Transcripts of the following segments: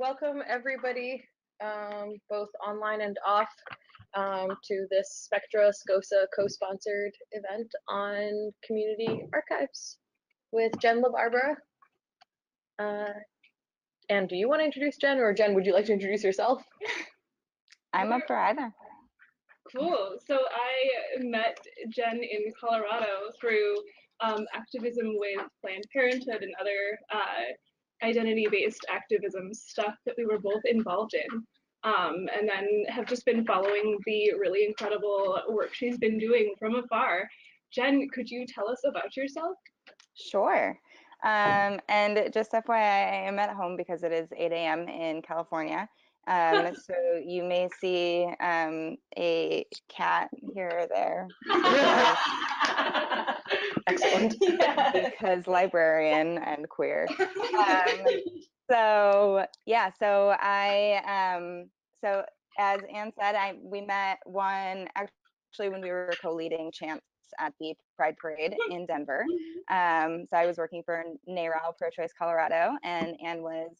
welcome everybody, both online and off, to this Spectra SCoSAA co-sponsored event on community archives with Jen LaBarbera. And do you want to introduce Jen, or Jen, would you like to introduce yourself? I'm up for either. Cool. So I met Jen in Colorado through activism with Planned Parenthood and other identity-based activism stuff that we were both involved in. And then have just been following the really incredible work she's been doing from afar. Jen, could you tell us about yourself? Sure. And just FYI, I am at home because it is 8 a.m. in California. So you may see a cat here or there. Excellent. Because librarian and queer. So yeah, so so as Anne said, we met actually when we were co-leading chants at the Pride Parade in Denver. So I was working for NARAL Pro-Choice Colorado, and Anne was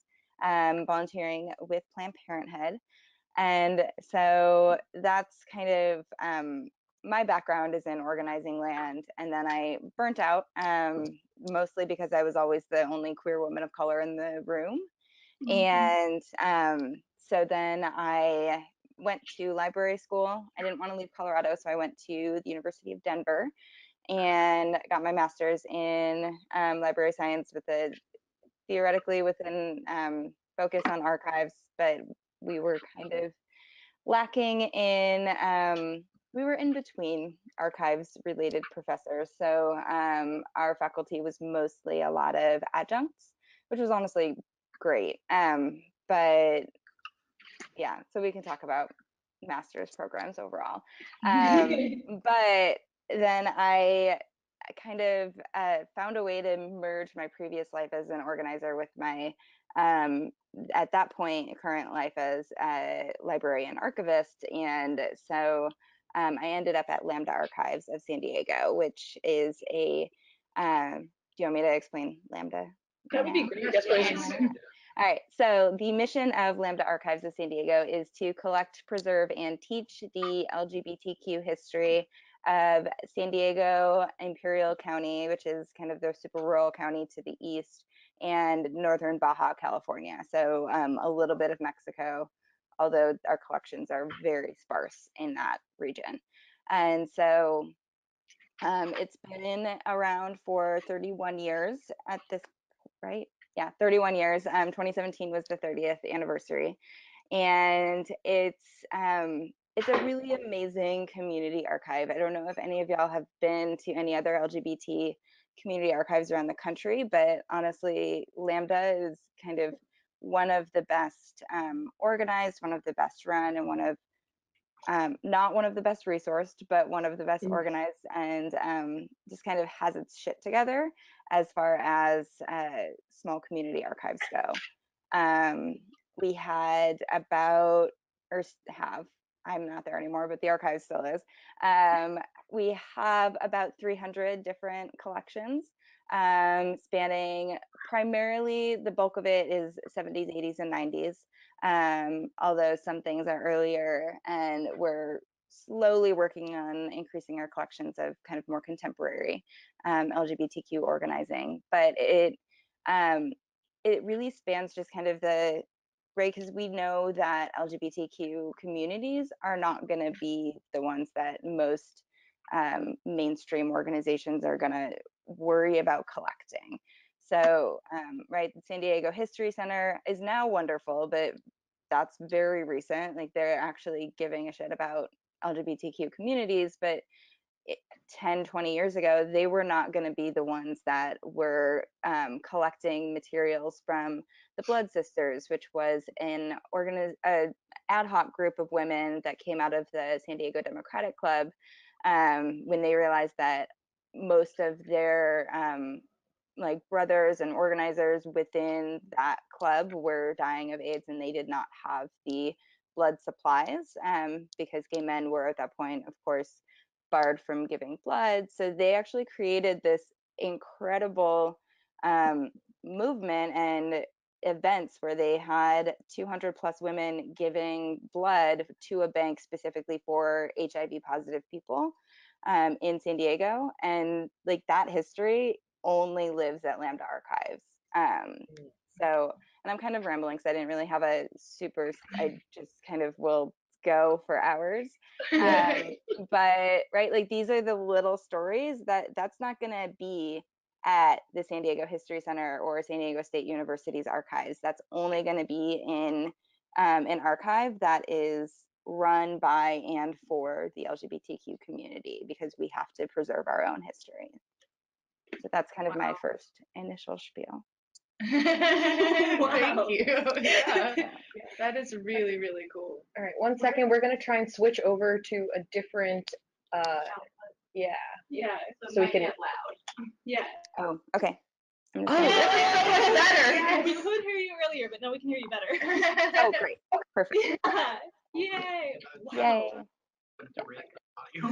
volunteering with Planned Parenthood. And so that's kind of my background is in organizing land, and then I burnt out mostly because I was always the only queer woman of color in the room. And so then I went to library school. I didn't want to leave Colorado, so I went to the University of Denver and got my master's in library science with a theoretically within focus on archives, but we were kind of lacking in we were in between archives related professors. So our faculty was mostly a lot of adjuncts, which was honestly great. But yeah, so we can talk about master's programs overall. But then I kind of found a way to merge my previous life as an organizer with my at that point current life as a librarian archivist. And so I ended up at Lambda Archives of San Diego, which is a do you want me to explain Lambda? That would be great. Yes, please. All right, so the mission of Lambda Archives of San Diego is to collect, preserve, and teach the LGBTQ history of San Diego, Imperial County, which is kind of the super rural county to the east, and northern Baja California. So a little bit of Mexico, although our collections are very sparse in that region. And so it's been around for 31 years at this, right? Yeah, 31 years. 2017 was the 30th anniversary. And it's a really amazing community archive. I don't know if any of y'all have been to any other LGBT community archives around the country, but honestly, Lambda is kind of one of the best organized, one of the best run, and one of not one of the best resourced, but one of the best organized, and just kind of has its shit together as far as small community archives go. We had about, or have, I'm not there anymore, but the archive still is. We have about 300 different collections, spanning primarily, the bulk of it is 70s, 80s, and 90s. Although some things are earlier, and we're slowly working on increasing our collections of kind of more contemporary LGBTQ organizing. But it really spans just kind of the, right, because we know that LGBTQ communities are not going to be the ones that most mainstream organizations are going to worry about collecting. So, right, the San Diego History Center is now wonderful, but that's very recent. Like, they're actually giving a shit about LGBTQ communities, but 10, 20 years ago, they were not going to be the ones that were collecting materials from the Blood Sisters, which was an ad hoc group of women that came out of the San Diego Democratic Club when they realized that most of their like brothers and organizers within that club were dying of AIDS, and they did not have the blood supplies because gay men were at that point, of course, barred from giving blood. So they actually created this incredible movement, and events where they had 200 plus women giving blood to a bank specifically for HIV positive people in San Diego. And like that history only lives at Lambda Archives. So, and I'm kind of rambling because I didn't really have a super, I just kind of will go for hours. But right, like these are the little stories that's not going to be at the San Diego History Center or San Diego State University's archives. That's only going to be in an archive that is run by and for the LGBTQ community, because we have to preserve our own history. So that's kind of my first initial spiel. Thank you. Yeah. That is really, really cool. All right, 1 second. We're gonna try and switch over to a different. Yeah. Yeah. So we can. Yeah. Oh, okay. I'm just Oh, gonna really? So much better. Yeah, we could hear you earlier, but now we can hear you better. Oh, great. Perfect. Yay! Wow. Yay.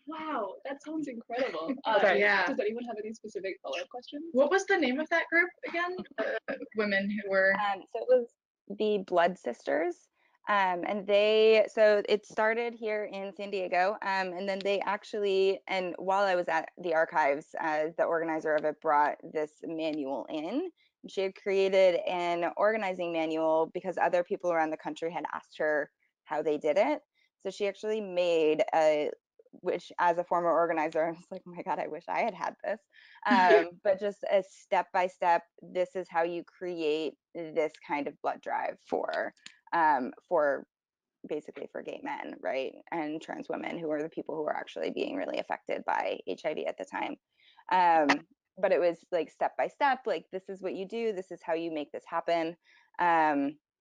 Wow, that sounds incredible. Okay. Yeah. Does anyone have any specific follow-up questions? What was the name of that group again? Women who were. So it was the Blood Sisters. And so it started here in San Diego. And then they actually, and while I was at the archives, the organizer of it brought this manual in. She had created an organizing manual because other people around the country had asked her how they did it. So she actually made which as a former organizer, I was like, oh my God, I wish I had this. But just a step-by-step, this is how you create this kind of blood drive for basically for gay men, right? And trans women, who are the people who are actually being really affected by HIV at the time. But it was like step-by-step, like this is what you do, this is how you make this happen.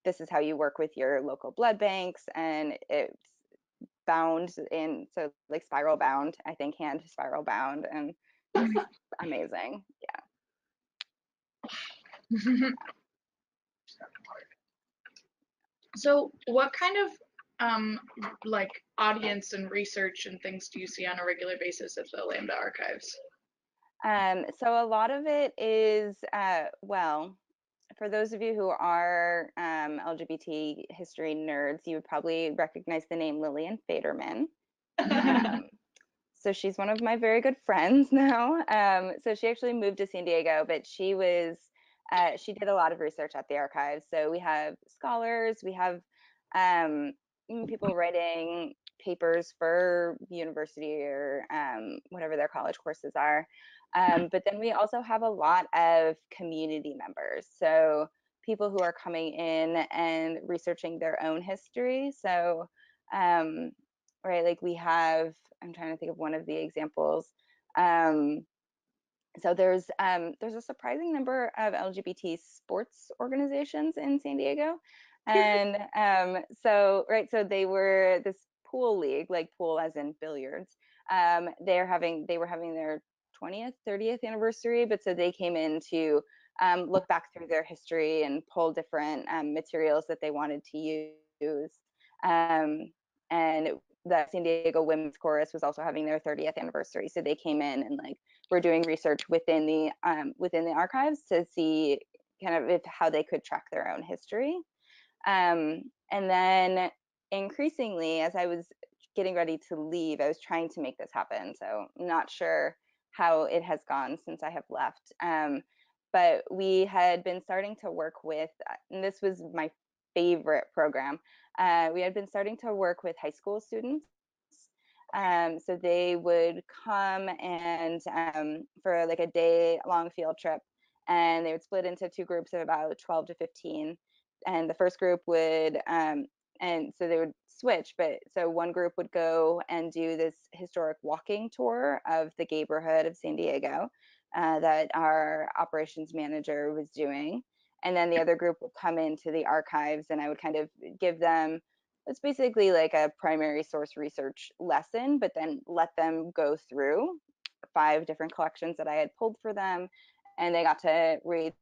This is how you work with your local blood banks, and it's bound in, so like spiral bound, I think hand spiral bound, and amazing. Yeah. So what kind of like audience and research and things do you see on a regular basis at the Lambda Archives? So a lot of it is, well, for those of you who are LGBT history nerds, you would probably recognize the name Lillian Faderman. So she's one of my very good friends now. So she actually moved to San Diego, but she did a lot of research at the archives. So we have scholars, we have people writing papers for university or whatever their college courses are. But then we also have a lot of community members. So people who are coming in and researching their own history. So right, like we have, I'm trying to think of one of the examples. So there's a surprising number of LGBT sports organizations in San Diego. And so they were this pool league, like pool as in billiards. They were having their 20th, 30th anniversary, but so they came in to look back through their history and pull different materials that they wanted to use. And the San Diego Women's Chorus was also having their 30th anniversary, so they came in and like were doing research within the archives to see kind of how they could track their own history. And then increasingly, as I was getting ready to leave, I was trying to make this happen. So I'm not sure how it has gone since I have left. But we had been starting to work with, and this was my favorite program. We had been starting to work with high school students. So they would come and for like a day-long field trip, and they would split into two groups of about 12 to 15. And the first group would, and so they would switch, but so one group would go and do this historic walking tour of the neighborhood of San Diego that our operations manager was doing. And then the other group would come into the archives, and I would kind of give them, it's basically like a primary source research lesson, but then let them go through 5 different collections that I had pulled for them, and they got to read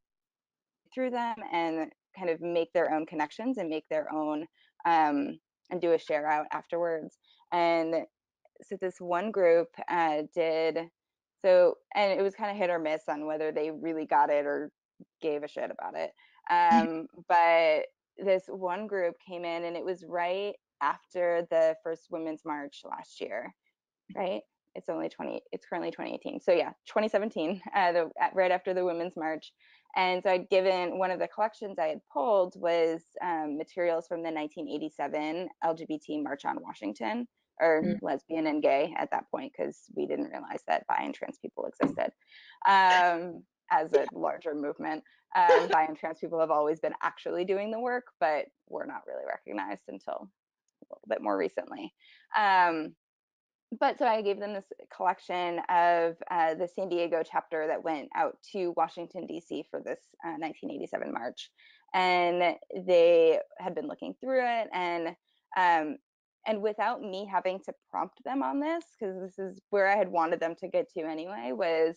through them and kind of make their own connections and make their own and do a share out afterwards. And so this one group did so, and it was kind of hit or miss on whether they really got it or gave a shit about it. But this one group came in, and it was right after the first Women's March last year, right? It's currently 2018. So yeah, 2017, right after the Women's March. And so I'd given, one of the collections I had pulled was materials from the 1987 LGBT March on Washington, or lesbian and gay at that point, because we didn't realize that bi and trans people existed as a larger movement. Bi and trans people have always been actually doing the work, but were not really recognized until a little bit more recently. But so I gave them this collection of the San Diego chapter that went out to Washington, D.C. for this 1987 march. And they had been looking through it, and without me having to prompt them on this, because this is where I had wanted them to get to anyway, was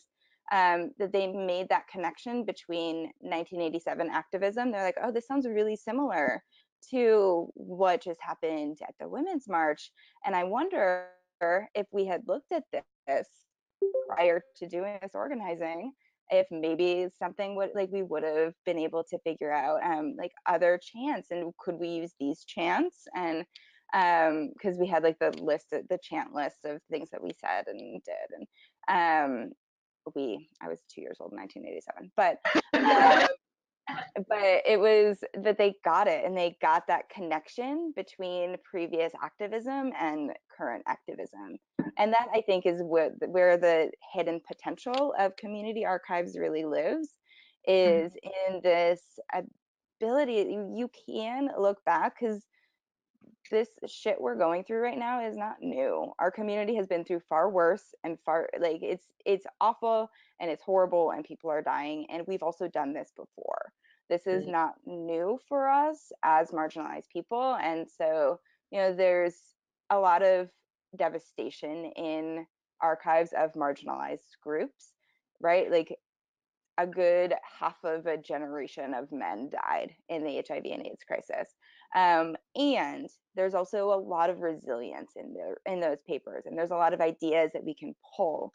that they made that connection between 1987 activism. They're like, oh, this sounds really similar to what just happened at the Women's March. And I wonder if we had looked at this prior to doing this organizing, if maybe something would, like, we would have been able to figure out like other chants, and could we use these chants? And because we had like the chant list of things that we said and did, and I was 2 years old in 1987, but it was that they got it, and they got that connection between previous activism and current activism. And that, I think, is where the hidden potential of community archives really lives, is in this ability. You can look back, because this shit we're going through right now is not new. Our community has been through far worse, and far, like, it's awful and it's horrible and people are dying, and we've also done this before. This is not new for us as marginalized people. And so, you know, there's a lot of devastation in archives of marginalized groups, right? Like, a good half of a generation of men died in the HIV and AIDS crisis. And there's also a lot of resilience in those papers. And there's a lot of ideas that we can pull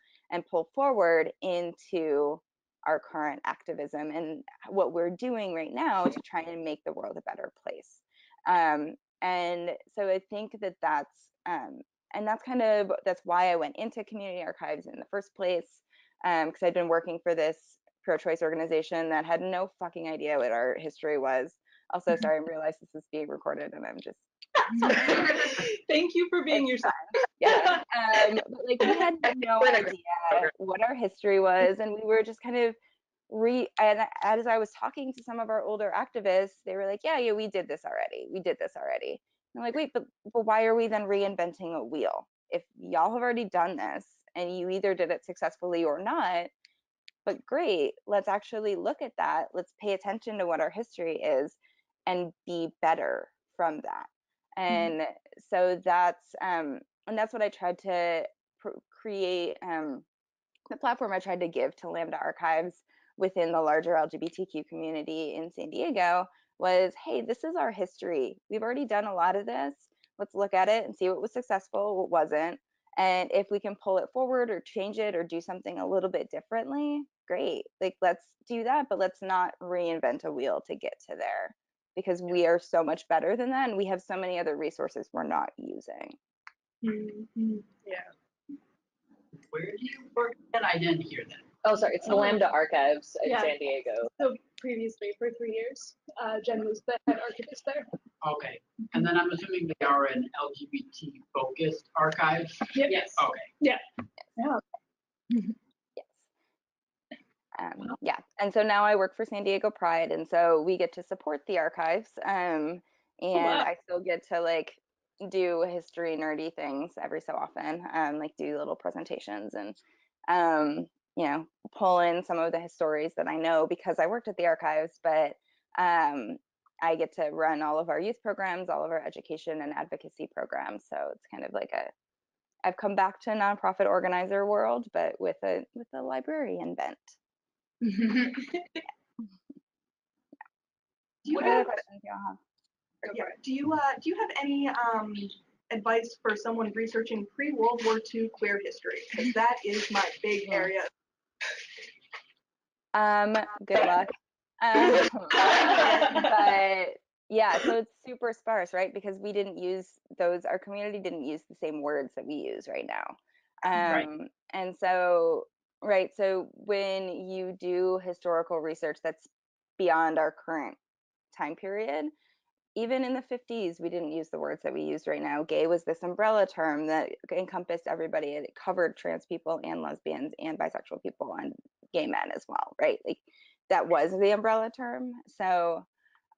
forward into our current activism and what we're doing right now to try and make the world a better place. And so I think that's why I went into community archives in the first place, because I'd been working for this pro-choice organization that had no fucking idea what our history was. Also, sorry, I realize this is being recorded, and I'm just thank you for being yourself. Yeah. But like, we had no idea what our history was, and we were just kind of and as I was talking to some of our older activists, they were like, yeah, we did this already. And I'm like, wait, but why are we then reinventing a wheel? If y'all have already done this and you either did it successfully or not, but great, let's actually look at that. Let's pay attention to what our history is and be better from that. And so that's what I tried to create, the platform I tried to give to Lambda Archives within the larger LGBTQ community in San Diego was, hey, this is our history. We've already done a lot of this. Let's look at it and see what was successful, what wasn't. And if we can pull it forward or change it or do something a little bit differently, great. Like, let's do that, but let's not reinvent a wheel to get to there, because we are so much better than that, and we have so many other resources we're not using. Yeah. Where do you work? And I didn't hear that. Oh, sorry, it's the Lambda Archives in San Diego. So previously, for 3 years, Jen was the head archivist there. Okay. And then I'm assuming they are an LGBT focused archive? Yep. Yes. Okay. Yeah. Yes. Yeah, and so now I work for San Diego Pride, and so we get to support the archives, and wow. I still get to like do history nerdy things every so often, like do little presentations and you know, pull in some of the stories that I know because I worked at the archives, but I get to run all of our youth programs, all of our education and advocacy programs. So it's kind of like I've come back to a nonprofit organizer world, but with a librarian bent. What other questions y'all have? Yeah. Do you have any advice for someone researching pre-World War II queer history? Because that is my big area. Good luck. But yeah, so it's super sparse, right? Because we didn't use those, our community didn't use the same words that we use right now. Right. And so, right, so when you do historical research that's beyond our current time period, even in the 50s, we didn't use the words that we use right now. Gay was this umbrella term that encompassed everybody. It covered trans people and lesbians and bisexual people and gay men as well, right? Like that was the umbrella term. So,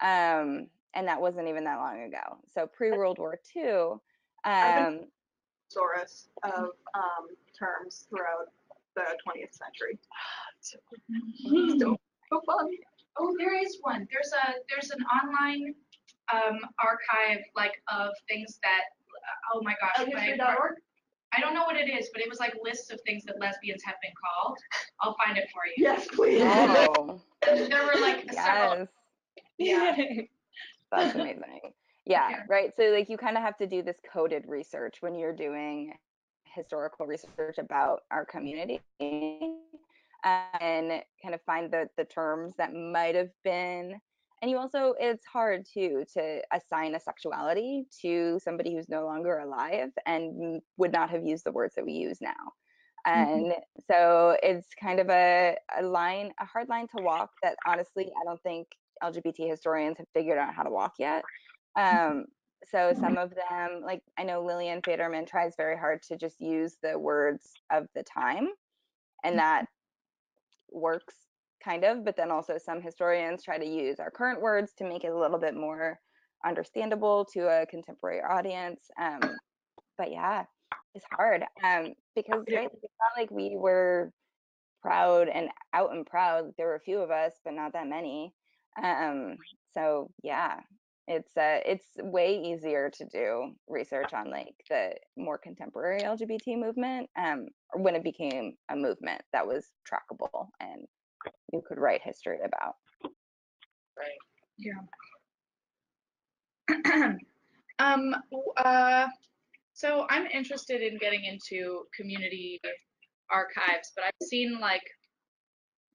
and that wasn't even that long ago. So pre-World War II, I've been thesaurus of terms throughout the 20th century. So fun. Oh, there is one. There's an online archive like of things that oh my gosh. History.org? I don't know what it is, but it was like lists of things that lesbians have been called. I'll find it for you. Yes, please. oh, There were like several. yes, Yeah. that's amazing. Yeah, Yeah. right. So like you kind of have to do this coded research when you're doing historical research about our community and kind of find the terms that might have been. And you also, it's hard too to assign a sexuality to somebody who's no longer alive and would not have used the words that we use now. And so it's kind of a hard line to walk that honestly, I don't think LGBT historians have figured out how to walk yet. So some of them, like I know Lillian Faderman tries very hard to just use the words of the time, and that works kind of, but then also some historians try to use our current words to make it a little bit more understandable to a contemporary audience. But yeah, it's hard because right, it's not like we were proud and out and proud. There were a few of us, but not that many. So yeah, it's way easier to do research on like the more contemporary LGBT movement, or when it became a movement that was trackable and you could write history about. Right. Yeah. So I'm interested in getting into community archives, but I've seen like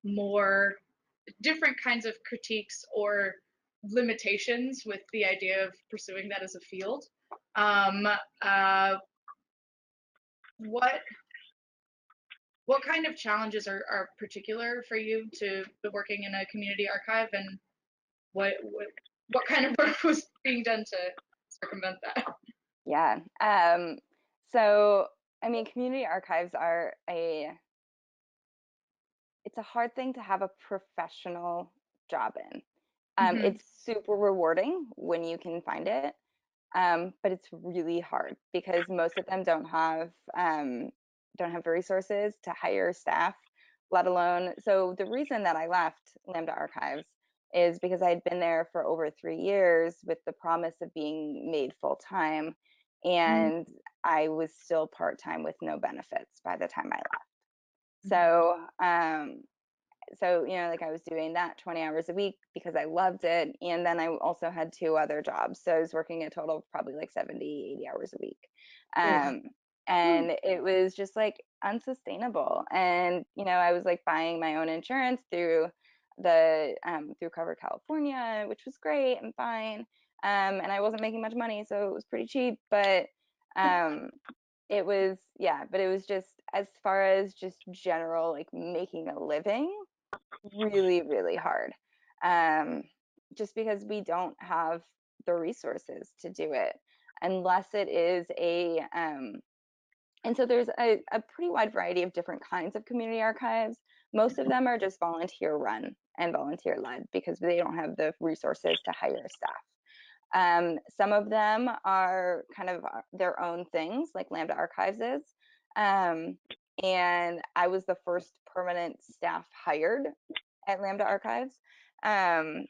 more different kinds of critiques or limitations with the idea of pursuing that as a field. What kind of challenges are particular for you to working in a community archive, and what kind of work was being done to circumvent that? Yeah. So I mean, community archives are it's a hard thing to have a professional job in. It's super rewarding when you can find it, but it's really hard because most of them don't have the resources to hire staff, let alone. So the reason that I left Lambda Archives is because I had been there for over 3 years with the promise of being made full time, and I was still part time with no benefits by the time I left. So you know, like I was doing that 20 hours a week because I loved it, and then I also had 2 other jobs, so I was working a total of probably like 70, 80 hours a week. And it was just like unsustainable, and you know, I was like buying my own insurance through the through Cover California, which was great and fine, and I wasn't making much money, so it was pretty cheap, but it was, yeah, but it was just, as far as just general like making a living, really, really hard. Just because we don't have the resources to do it unless it is and so there's a pretty wide variety of different kinds of community archives. Most of them are just volunteer run and volunteer led because they don't have the resources to hire staff. Some of them are kind of their own things, like Lambda Archives is. And I was the first permanent staff hired at Lambda Archives. And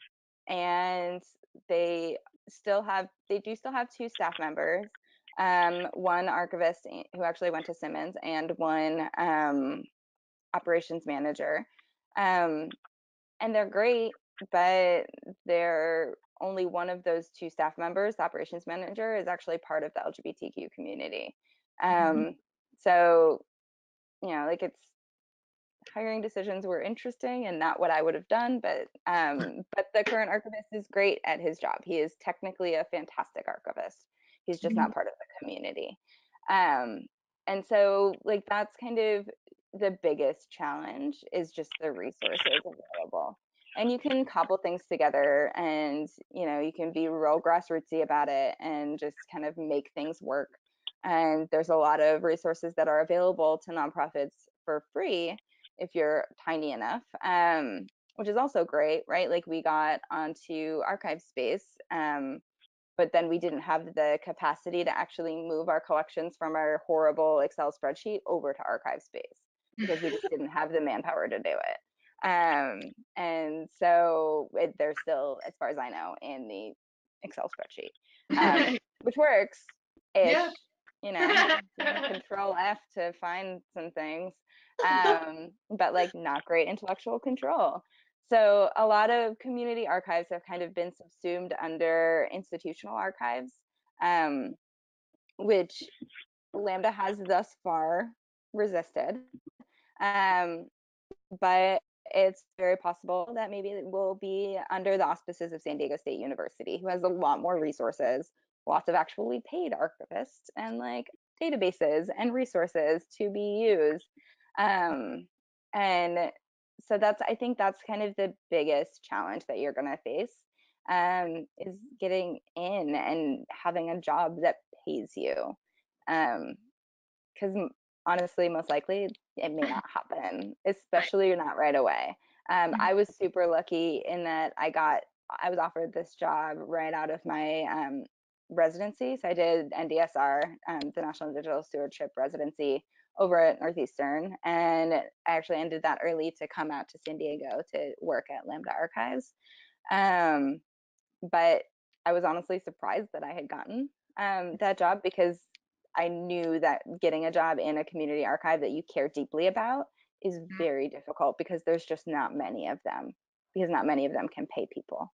they do still have 2 staff members, one archivist who actually went to Simmons and one operations manager. And they're great, but they're only one of those 2 staff members, the operations manager, is actually part of the LGBTQ community. So, you know, like it's hiring decisions were interesting and not what I would have done, but the current archivist is great at his job. He is technically a fantastic archivist. He's just not part of the community. And so like that's kind of the biggest challenge, is just the resources available. And you can cobble things together, and you can be real grassrootsy about it and just kind of make things work. And there's a lot of resources that are available to nonprofits for free if you're tiny enough, which is also great, right? Like we got onto archive space, but then we didn't have the capacity to actually move our collections from our horrible Excel spreadsheet over to archive space because we just didn't have the manpower to do it. And so they're still, as far as I know, in the Excel spreadsheet, which works-ish. Yeah. Control F to find some things, but like not great intellectual control. So a lot of community archives have kind of been subsumed under institutional archives, which Lambda has thus far resisted. But it's very possible that maybe it will be under the auspices of San Diego State University, who has a lot more resources, lots of actually paid archivists, and like databases and resources to be used. And so I think that's kind of the biggest challenge that you're going to face, is getting in and having a job that pays you. Because honestly, most likely it may not happen, especially not right away. I was super lucky in that I was offered this job right out of my residency. So I did NDSR, the National Digital Stewardship Residency, over at Northeastern, and I actually ended that early to come out to San Diego to work at Lambda Archives. But I was honestly surprised that I had gotten that job, because I knew that getting a job in a community archive that you care deeply about is very difficult, because there's just not many of them, because not many of them can pay people.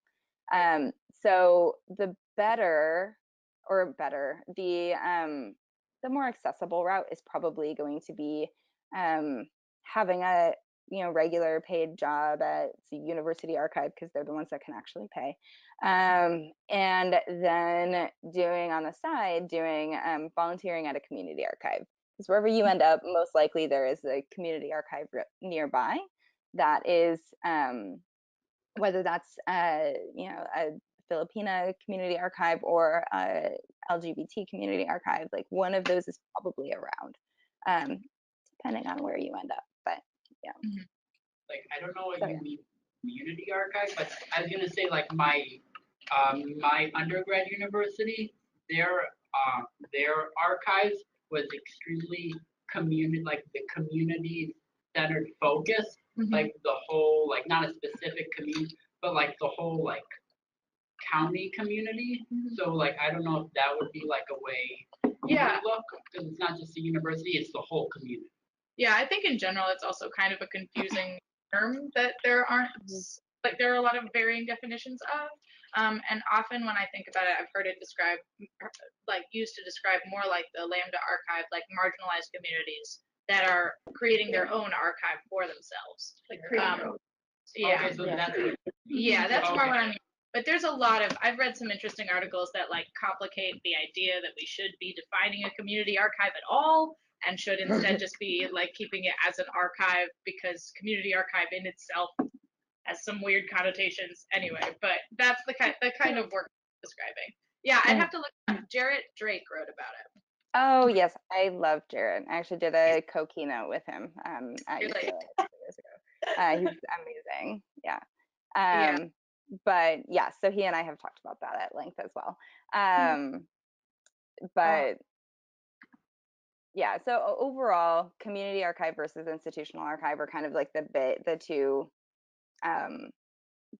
So the the more accessible route is probably going to be having a regular paid job at the university archive, because they're the ones that can actually pay, and then doing on the side volunteering at a community archive, because wherever you end up, most likely there is a community archive nearby that is whether that's a Filipina community archive or a LGBT community archive. Like one of those is probably around, depending on where you end up. But yeah. Like, I don't know what you mean community archive, but I was gonna say like my undergrad university, their archives was extremely community centered focus, like the whole, like not a specific community, but like the whole like county community. So like I don't know if that would be like a way you look, because it's not just the university, it's the whole community. Yeah, I think in general it's also kind of a confusing term that there are a lot of varying definitions of. And often when I think about it, I've heard it used to describe more like the Lambda Archive, like marginalized communities that are creating their own archive for themselves. Like yeah. Okay, so that's Yeah, that's more what I mean. But there's a lot of, I've read some interesting articles that like complicate the idea that we should be defining a community archive at all, and should instead just be like keeping it as an archive, because community archive in itself has some weird connotations anyway. But that's the kind of work I'm describing. Yeah, I'd have to look up. Jarrett Drake wrote about it. Oh yes, I love Jarrett. I actually did a co-keynote with him at UCLA a few years ago. He's amazing. Yeah. But yeah, so he and I have talked about that at length as well. But yeah, so overall, community archive versus institutional archive are kind of like the two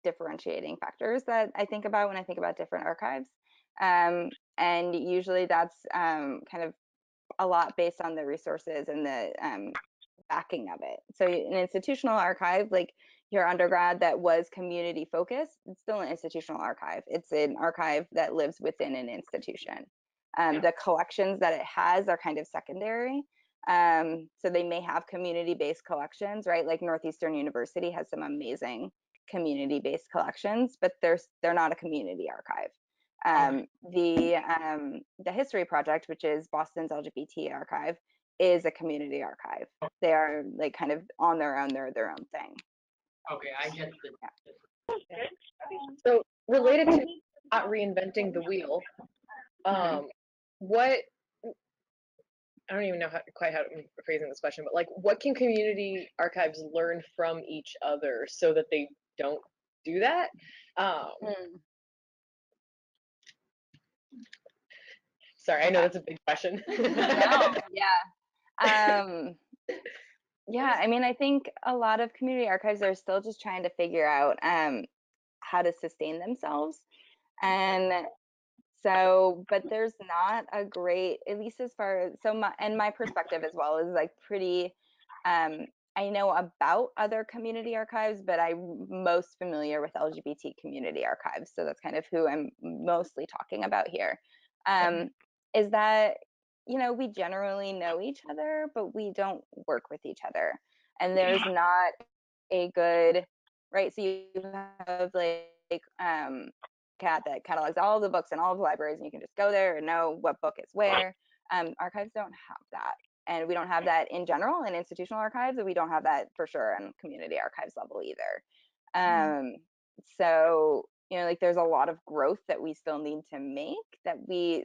differentiating factors that I think about when I think about different archives. And usually that's kind of a lot based on the resources and the backing of it. So an institutional archive, like your undergrad that was community focused, it's still an institutional archive. It's an archive that lives within an institution. The collections that it has are kind of secondary. So they may have community-based collections, right? Like Northeastern University has some amazing community-based collections, but they're not a community archive. The History Project, which is Boston's LGBT archive, is a community archive. They are like kind of on their own, they're their own thing. Okay, I get the. So related to not reinventing the wheel, what, I don't even know quite how I'm phrasing this question, but like, what can community archives learn from each other so that they don't do that? Sorry, I know that's a big question. No, yeah. Yeah, I mean, I think a lot of community archives are still just trying to figure out how to sustain themselves. And so, but there's not a great, at least as far as, so my perspective as well is like pretty, I know about other community archives, but I'm most familiar with LGBT community archives. So that's kind of who I'm mostly talking about here. Is that, you know, we generally know each other, but we don't work with each other. And there's not a good, right? So you have like, cat that catalogs all the books in all of the libraries, and you can just go there and know what book is where. Archives don't have that, and we don't have that in general in institutional archives, and we don't have that for sure in community archives level either. So you know, like there's a lot of growth that we still need to make,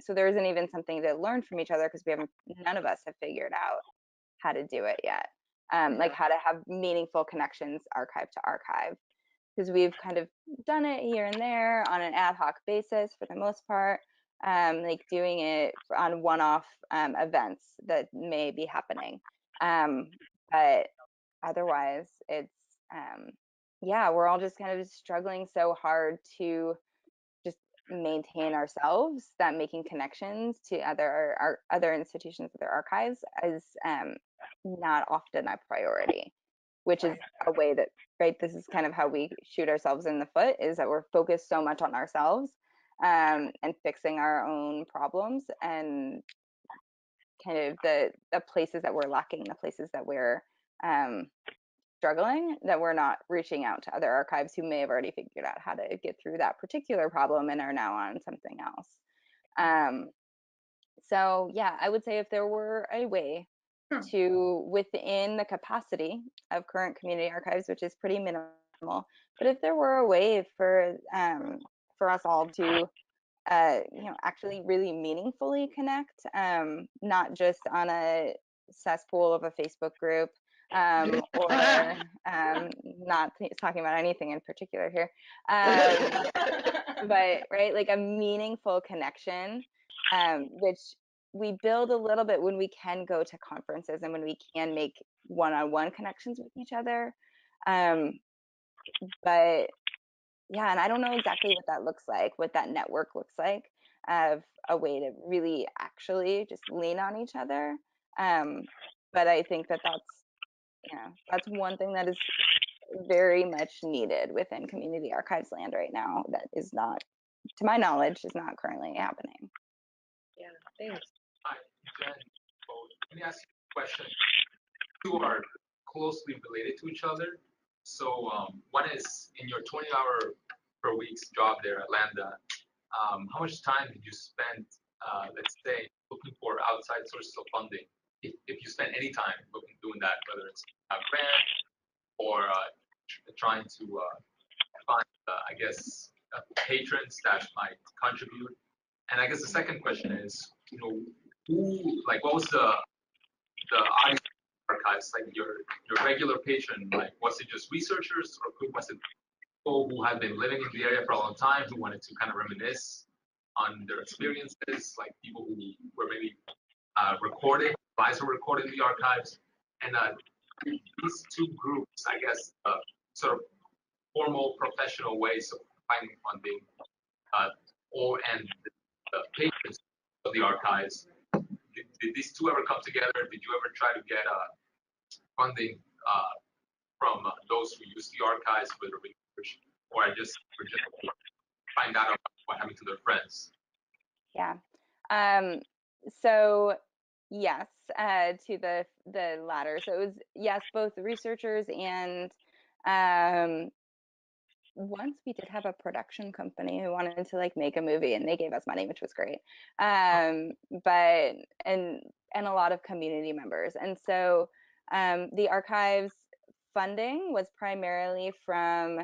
so there isn't even something to learn from each other because none of us have figured out how to do it yet. Like how to have meaningful connections archive to archive, because we've kind of done it here and there on an ad hoc basis for the most part, like doing it on one-off events that may be happening. But otherwise, it's, yeah, we're all just kind of struggling so hard to just maintain ourselves, that making connections to other institutions, other archives is not often a priority, which is a way that, right, this is kind of how we shoot ourselves in the foot, is that we're focused so much on ourselves and fixing our own problems, and kind of the places that we're lacking, the places that we're struggling, that we're not reaching out to other archives who may have already figured out how to get through that particular problem and are now on something else. So yeah, I would say if there were a way to, within the capacity of current community archives, which is pretty minimal, but if there were a way for us all to you know, actually really meaningfully connect, not just on a cesspool of a Facebook group, or not talking about anything in particular here, but right, like a meaningful connection, which we build a little bit when we can go to conferences and when we can make one-on-one connections with each other. But yeah, and I don't know exactly what that looks like, what that network looks like, of a way to really actually just lean on each other. But I think that that's one thing that is very much needed within community archives land right now, that is not, to my knowledge, is not currently happening. Yeah, thanks. Hi, Jen. Let me ask you a question. Two are closely related to each other. So one is, in your 20-hour per week's job there at Lambda, how much time did you spend, let's say, looking for outside sources of funding? If you spend any time doing that, whether it's a grant or trying to find, I guess, patrons that might contribute. And I guess the second question is, you know, what was the audience archives, like your regular patron, like was it just researchers, or was it people who had been living in the area for a long time who wanted to kind of reminisce on their experiences, like people who were maybe lives were recorded in the archives, and these two groups, I guess, sort of formal professional ways of finding funding, and the patrons of the archives. Did these two ever come together? Did you ever try to get funding from those who use the archives for their research, or just find out about what happened to their friends? Yeah. So yes, to the latter. So it was, yes, both researchers and um, once we did have a production company who wanted to like make a movie, and they gave us money, which was great. But and a lot of community members. And so the archives funding was primarily from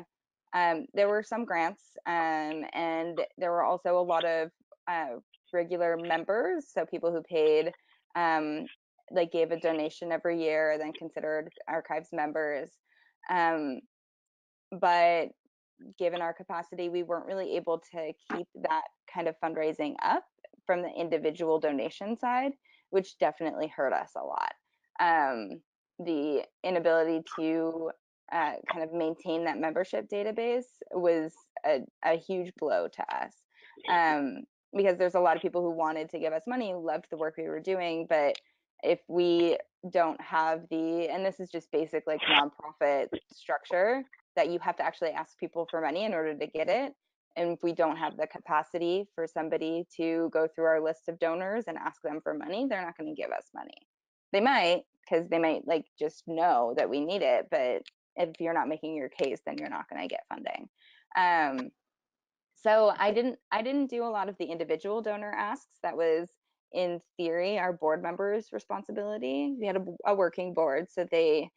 there were some grants, and there were also a lot of regular members, so people who paid like gave a donation every year, then considered archives members. Um, but given our capacity, we weren't really able to keep that kind of fundraising up from the individual donation side, which definitely hurt us a lot. The inability to kind of maintain that membership database was a huge blow to us, because there's a lot of people who wanted to give us money, loved the work we were doing, but if we don't have and this is just basic like nonprofit structure, that you have to actually ask people for money in order to get it. And if we don't have the capacity for somebody to go through our list of donors and ask them for money, they're not going to give us money. They might, because they might like just know that we need it, but if you're not making your case, then you're not going to get funding. So I didn't do a lot of the individual donor asks. That was in theory our board members' responsibility. We had a working board, so they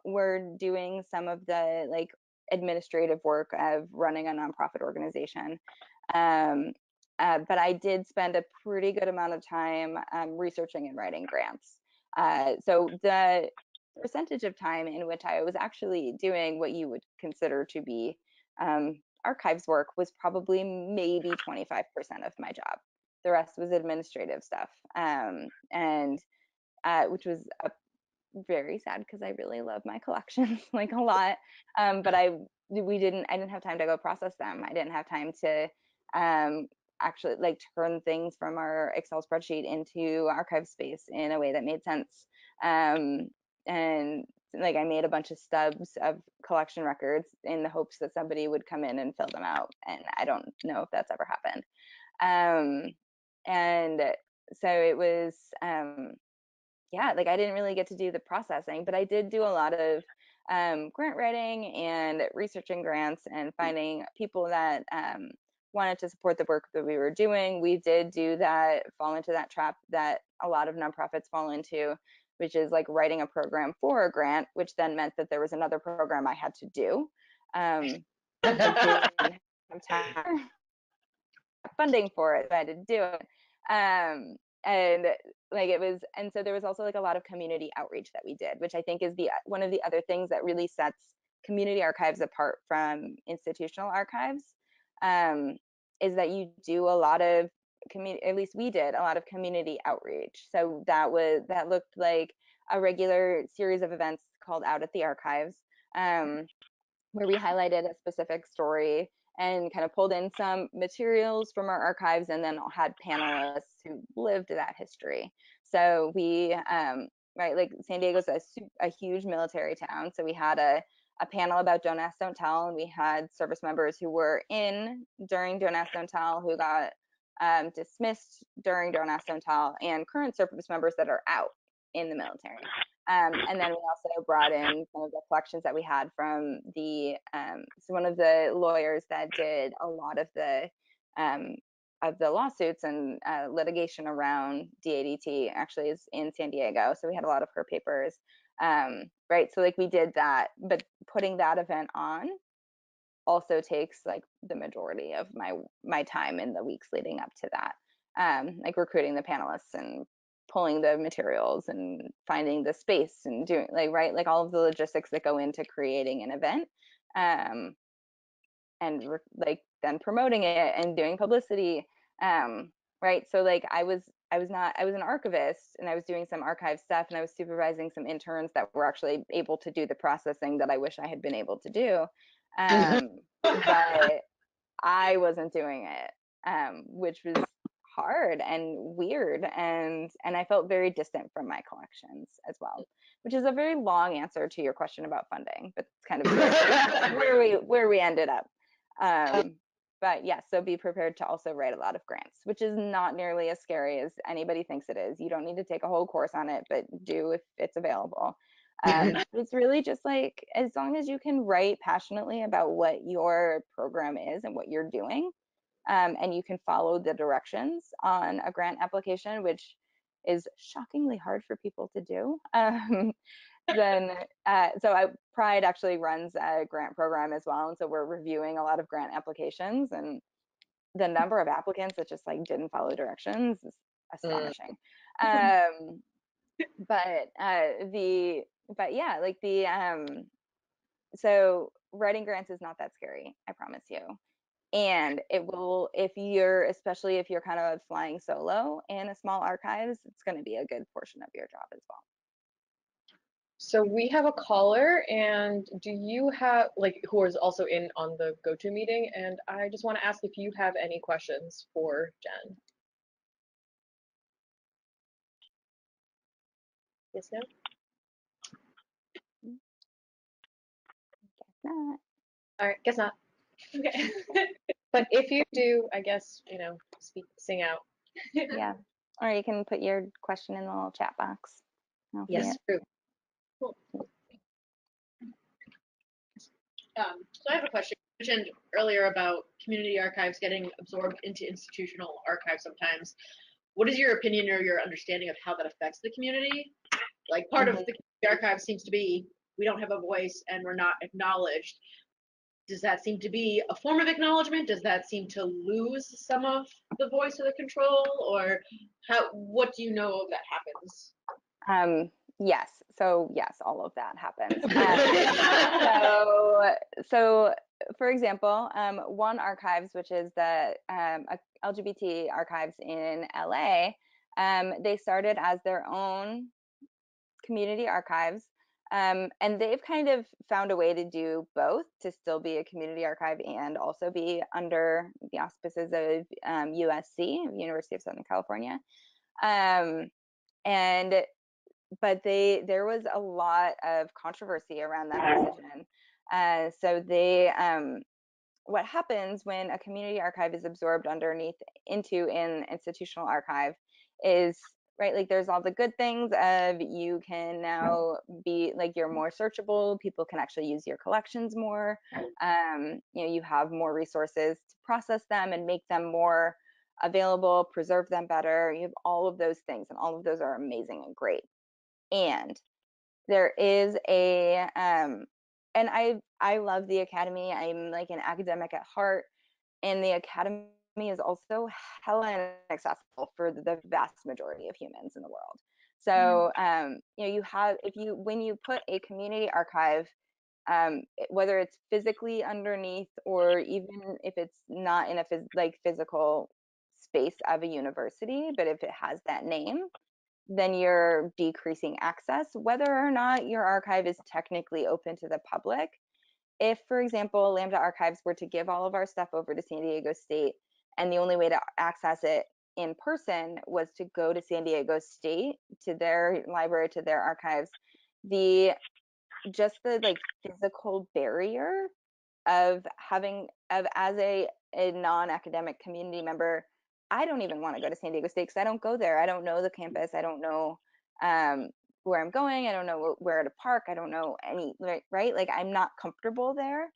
were doing some of the like administrative work of running a nonprofit organization. But I did spend a pretty good amount of time researching and writing grants. So the percentage of time in which I was actually doing what you would consider to be archives work was probably maybe 25% of my job. The rest was administrative stuff, and which was very sad because I really love my collections like a lot. But I didn't have time to go process them. I didn't have time to actually like turn things from our Excel spreadsheet into archive space in a way that made sense. And like I made a bunch of stubs of collection records in the hopes that somebody would come in and fill them out. And I don't know if that's ever happened. And so it was, yeah, like I didn't really get to do the processing, but I did do a lot of grant writing and researching grants and finding people that wanted to support the work that we were doing. We did fall into that trap that a lot of nonprofits fall into, which is like writing a program for a grant, which then meant that there was another program I had to do. I didn't have time, funding for it, so I had to do it. And like it was, and so there was also like a lot of community outreach that we did, which I think is one of the other things that really sets community archives apart from institutional archives, is that you do a lot of at least we did a lot of community outreach. So that looked like a regular series of events called Out at the Archives, where we highlighted a specific story and kind of pulled in some materials from our archives and then had panelists who lived that history. So we, right, like San Diego's a huge military town. So we had a panel about Don't Ask, Don't Tell, and we had service members who were in during Don't Ask, Don't Tell, who got dismissed during Don't Ask, Don't Tell, and current service members that are out in the military. And then we also brought in some of the collections that we had from so one of the lawyers that did a lot of the lawsuits and litigation around DADT actually is in San Diego. So we had a lot of her papers, right? So like we did that, but putting that event on also takes like the majority of my time in the weeks leading up to that, like recruiting the panelists and pulling the materials and finding the space and doing like all of the logistics that go into creating an event, and like then promoting it and doing publicity, right? So like I was an archivist and I was doing some archive stuff and I was supervising some interns that were actually able to do the processing that I wish I had been able to do, but I wasn't doing it, which was hard and weird, and I felt very distant from my collections as well, which is a very long answer to your question about funding, but it's kind of where we ended up. but yes, so be prepared to also write a lot of grants, which is not nearly as scary as anybody thinks it is. You don't need to take a whole course on it, but do if it's available. It's really just like, as long as you can write passionately about what your program is and what you're doing, and you can follow the directions on a grant application, which is shockingly hard for people to do. Then Pride actually runs a grant program as well, and so we're reviewing a lot of grant applications, and the number of applicants that just like didn't follow directions is astonishing. But yeah, like so writing grants is not that scary, I promise you. And it will, especially if you're kind of flying solo in a small archives, it's going to be a good portion of your job as well. So we have a caller, and do you have, like, who is also in on the go-to meeting, and I just want to ask if you have any questions for Jen. Yes, no? Guess not. All right, guess not. Okay. But if you do, I guess, sing out. Yeah. Or you can put your question in the little chat box. I'll see Yes, it. true. Cool. So I have a question. You mentioned earlier about community archives getting absorbed into institutional archives sometimes. What is your opinion or your understanding of how that affects the community? Like part of the community archive seems to be we don't have a voice and we're not acknowledged. Does that seem to be a form of acknowledgement? Does that seem to lose some of the voice or the control? Or what do you know of that happens? Yes. So yes, all of that happens. So for example, One Archives, which is the LGBT archives in LA, they started as their own community archives. And they've kind of found a way to do both, to still be a community archive and also be under the auspices of USC, University of Southern California. But there was a lot of controversy around that decision. So what happens when a community archive is absorbed into an institutional archive is, right, like there's all the good things of you can now be like, you're more searchable, people can actually use your collections more, you have more resources to process them and make them more available, preserve them better. You have all of those things, and all of those are amazing and great. And there is and I love the Academy. I'm like an academic at heart, and the Academy is also hella inaccessible for the vast majority of humans in the world. So when you put a community archive, whether it's physically underneath or even if it's not in a physical space of a university, but if it has that name, then you're decreasing access, whether or not your archive is technically open to the public. If, for example, Lambda Archives were to give all of our stuff over to San Diego State, and the only way to access it in person was to go to San Diego State, to their library, to their archives, the physical barrier of as a non-academic community member, I don't even want to go to San Diego State because I don't go there. I don't know the campus. I don't know where I'm going. I don't know where to park. I don't know any, right? Like, I'm not comfortable there.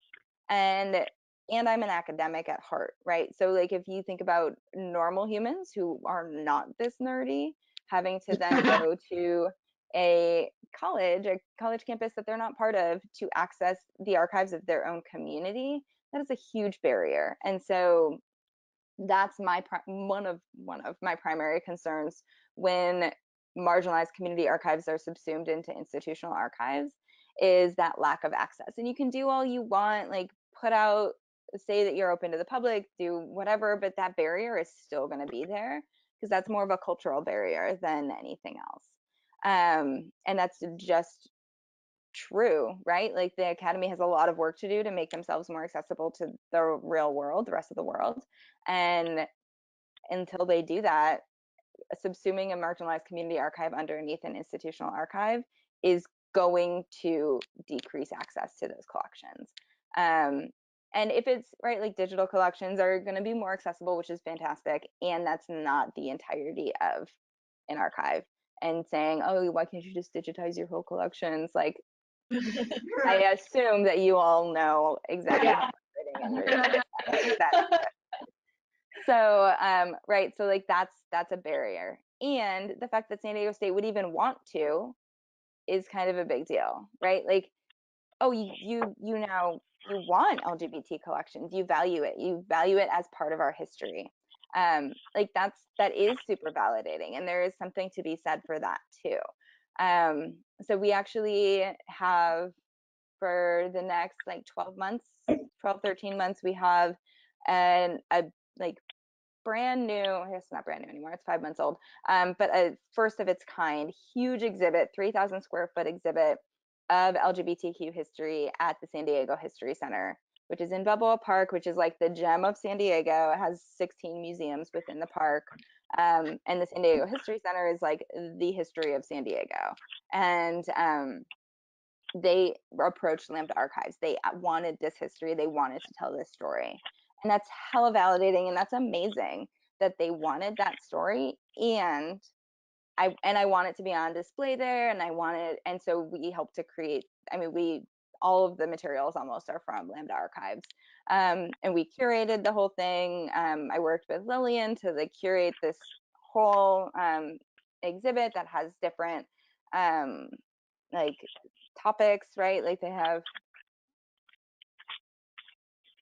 And I'm an academic at heart, right? So like, if you think about normal humans who are not this nerdy, having to then go to a college campus that they're not part of to access the archives of their own community, that is a huge barrier. And so that's one of my primary concerns when marginalized community archives are subsumed into institutional archives, is that lack of access. And you can do all you want, like say that you're open to the public, do whatever, but that barrier is still going to be there, because that's more of a cultural barrier than anything else. And that's just true, right? Like, the Academy has a lot of work to do to make themselves more accessible to the real world, the rest of the world. And until they do that, subsuming a marginalized community archive underneath an institutional archive is going to decrease access to those collections. And if it's right, like digital collections are going to be more accessible, which is fantastic. And that's not the entirety of an archive. And saying, oh, why can't you just digitize your whole collections? Like, I assume that you all know exactly how frustrating and really that is. So, right, so like that's a barrier. And the fact that San Diego State would even want to is kind of a big deal, right? Like, oh, you now you want LGBT collections, you value it as part of our history. Like that is super validating, and there is something to be said for that too. So we actually have, for the next like 12 months, 13 months, we have a like brand new, I guess not brand new anymore, it's 5 months old, but a first of its kind, huge exhibit, 3,000 square foot exhibit of LGBTQ history at the San Diego History Center, which is in Balboa Park, which is like the gem of San Diego. It has 16 museums within the park. And the San Diego History Center is like the history of San Diego. And they approached Lambda Archives. They wanted this history. They wanted to tell this story. And that's hella validating, and that's amazing that they wanted that story. And I want it to be on display there, and so we helped to create, I mean, all of the materials almost are from Lambda Archives. And we curated the whole thing. I worked with Lillian to like curate this whole exhibit that has different like topics, right? Like they have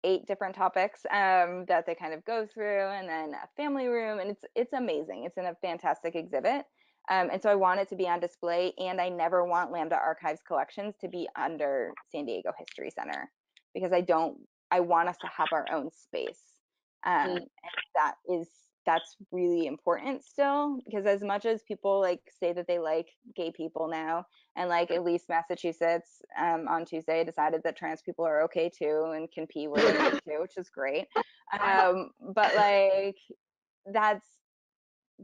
8 different topics that they kind of go through, and then a family room, and it's amazing. It's in a fantastic exhibit. And so I want it to be on display, and I never want Lambda Archives collections to be under San Diego History Center, because I want us to have our own space. And that's really important still, because as much as people like say that they like gay people now, and like at least Massachusetts on Tuesday decided that trans people are okay too and can pee where they need to, which is great. But like that's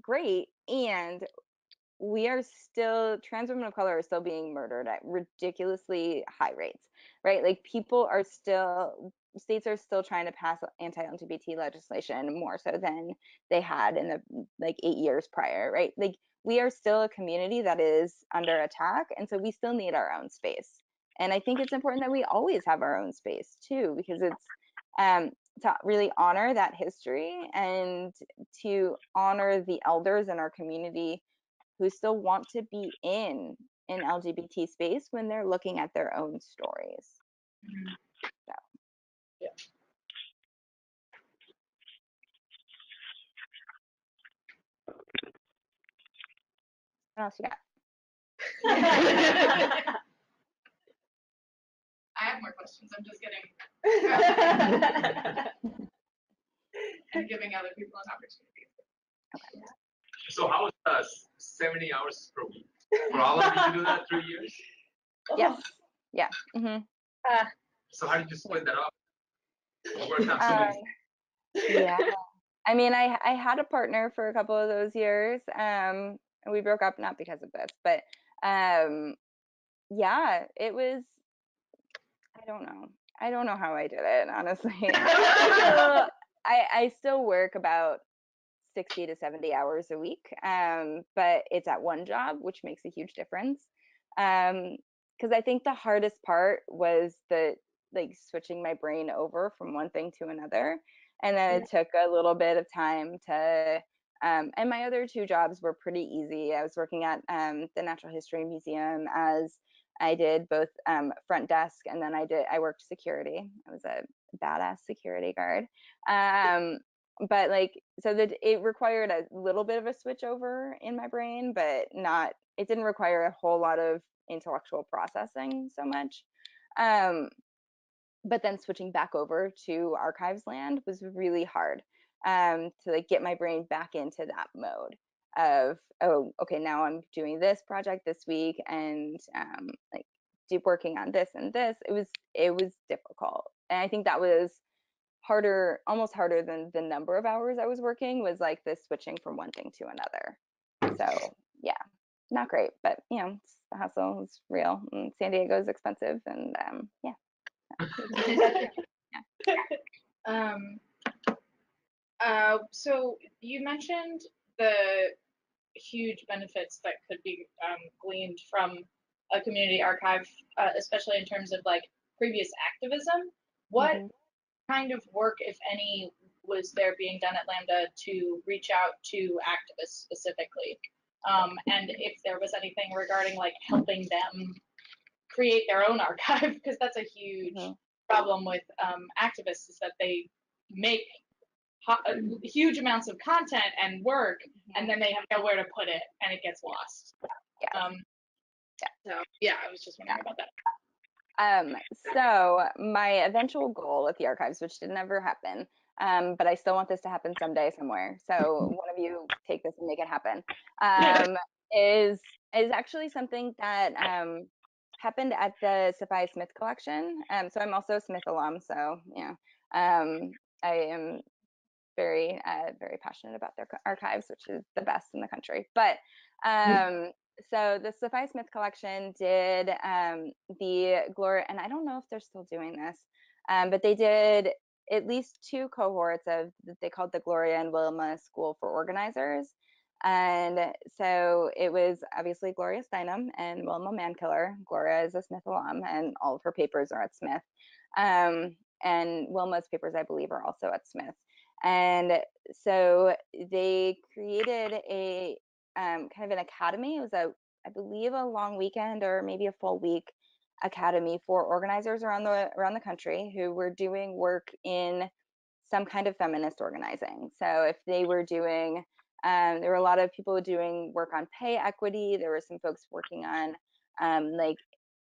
great, and we are still, trans women of color are still being murdered at ridiculously high rates, right? Like states are still trying to pass anti-LGBT legislation more so than they had in the like 8 years prior, right? Like we are still a community that is under attack, and so we still need our own space. And I think it's important that we always have our own space too, because it's to really honor that history and to honor the elders in our community who still want to be in an LGBT space when they're looking at their own stories. So. Yeah. What else you got? I have more questions. I'm just getting and giving other people an opportunity. Okay. So how is 70 hours per week? For all of you to do that 3 years? Yes. Yeah. Mm-hmm. So how did you split that up? You worked on so many. Yeah. I mean, I had a partner for a couple of those years. And we broke up not because of this, but yeah, it was, I don't know how I did it, honestly. I still work about 60 to 70 hours a week, but it's at one job, which makes a huge difference. Because I think the hardest part was like switching my brain over from one thing to another, and then it took a little bit of time to. And my other 2 jobs were pretty easy. I was working at the Natural History Museum as I did both front desk, and then I worked security. I was a badass security guard. But like, so that it required a little bit of a switch over in my brain, but it didn't require a whole lot of intellectual processing so much. But then switching back over to archives land was really hard to like get my brain back into that mode of, oh, okay, now I'm doing this project this week, and like working on this and this. It was difficult, and I think that was harder, almost harder than the number of hours I was working, was like this switching from one thing to another. So yeah, not great, but you know, it's the hustle is real, and San Diego is expensive, and yeah. So you mentioned the huge benefits that could be gleaned from a community archive, especially in terms of like previous activism. What kind of work, if any, was there being done at Lambda to reach out to activists specifically? And if there was anything regarding like helping them create their own archive, because that's a huge problem with activists, is that they make huge amounts of content and work, and then they have nowhere to put it, and it gets lost. So yeah, I was just wondering about that. So my eventual goal with the archives, which did never happen, but I still want this to happen someday somewhere. So one of you take this and make it happen. Is actually something that happened at the SCoSAA Smith collection. So I'm also a Smith alum, so I am very passionate about their archives, which is the best in the country. But so the SCoSAA Smith collection did the Gloria, and I don't know if they're still doing this, but they did at least 2 cohorts of they called the Gloria and Wilma School for Organizers. And so it was obviously Gloria Steinem and Wilma Mankiller. Gloria is a Smith alum, and all of her papers are at Smith. And Wilma's papers, I believe, are also at Smith. And so they created a kind of an academy. It was I believe a long weekend or maybe a full week academy for organizers around the country who were doing work in some kind of feminist organizing. So if they were doing, there were a lot of people doing work on pay equity. There were some folks working on like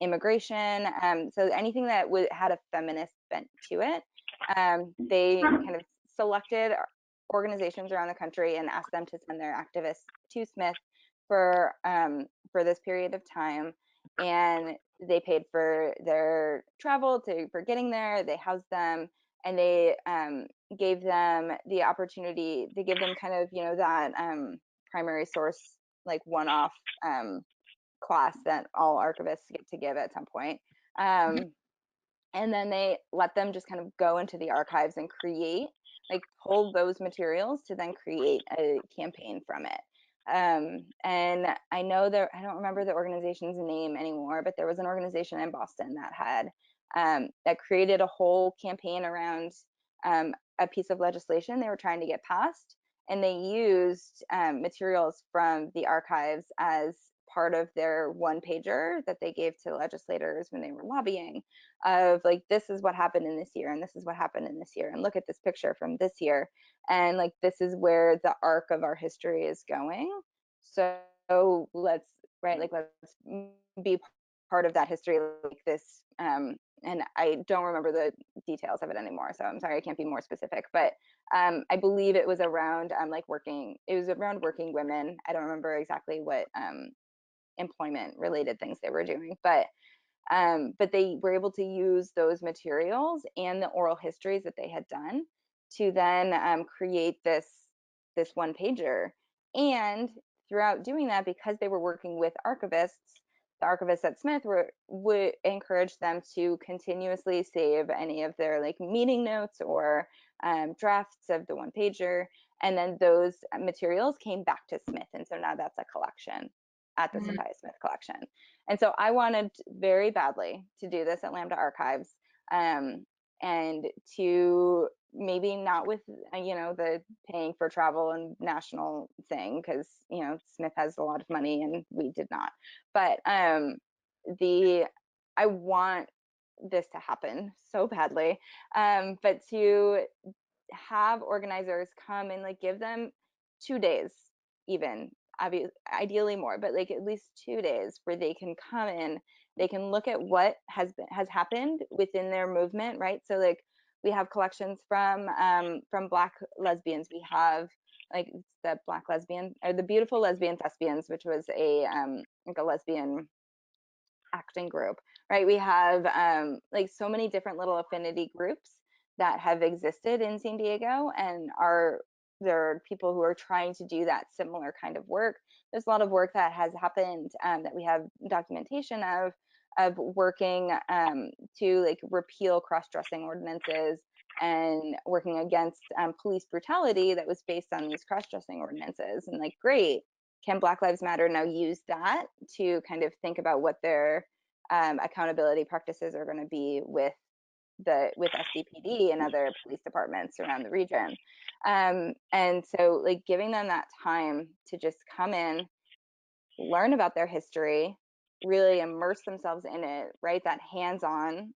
immigration. So anything that had a feminist bent to it, they kind of selected organizations around the country and asked them to send their activists to Smith for this period of time, and they paid for their travel for getting there. They housed them, and they gave them the opportunity. They gave them kind of that primary source like one-off class that all archivists get to give at some point. And then they let them just kind of go into the archives and pull those materials to then create a campaign from it. And I know I don't remember the organization's name anymore, but there was an organization in Boston that had that created a whole campaign around a piece of legislation they were trying to get passed, and they used materials from the archives as part of their one-pager that they gave to legislators when they were lobbying, of like, this is what happened in this year, and this is what happened in this year, and look at this picture from this year, and like, this is where the arc of our history is going. So let's be part of that history like this. And I don't remember the details of it anymore, so I'm sorry I can't be more specific, but I believe it was around around working women. I don't remember exactly what employment related things they were doing, but they were able to use those materials and the oral histories that they had done to then create this one pager. And throughout doing that, because they were working with archivists, the archivists at Smith would encourage them to continuously save any of their like meeting notes or drafts of the one pager, and then those materials came back to Smith, and so now that's a collection at the SCoSAA Smith collection. And so I wanted very badly to do this at Lambda Archives, and to maybe not with the paying for travel and national thing, because Smith has a lot of money and we did not, but I want this to happen so badly, but to have organizers come and like give them 2 days, even ideally more, but like at least 2 days where they can come in, they can look at what has happened within their movement, right? So like, we have collections from Black lesbians. We have like the Black lesbian, or the Beautiful Lesbian Thespians, which was a like a lesbian acting group, right? We have like so many different little affinity groups that have existed in San Diego, and there are people who are trying to do that similar kind of work. There's a lot of work that has happened that we have documentation of of working to like repeal cross-dressing ordinances and working against police brutality that was based on these cross-dressing ordinances. And like, great, can Black Lives Matter now use that to kind of think about what their accountability practices are going to be with SDPD and other police departments around the region. And so like giving them that time to just come in, learn about their history, really immerse themselves in it, right? That hands-on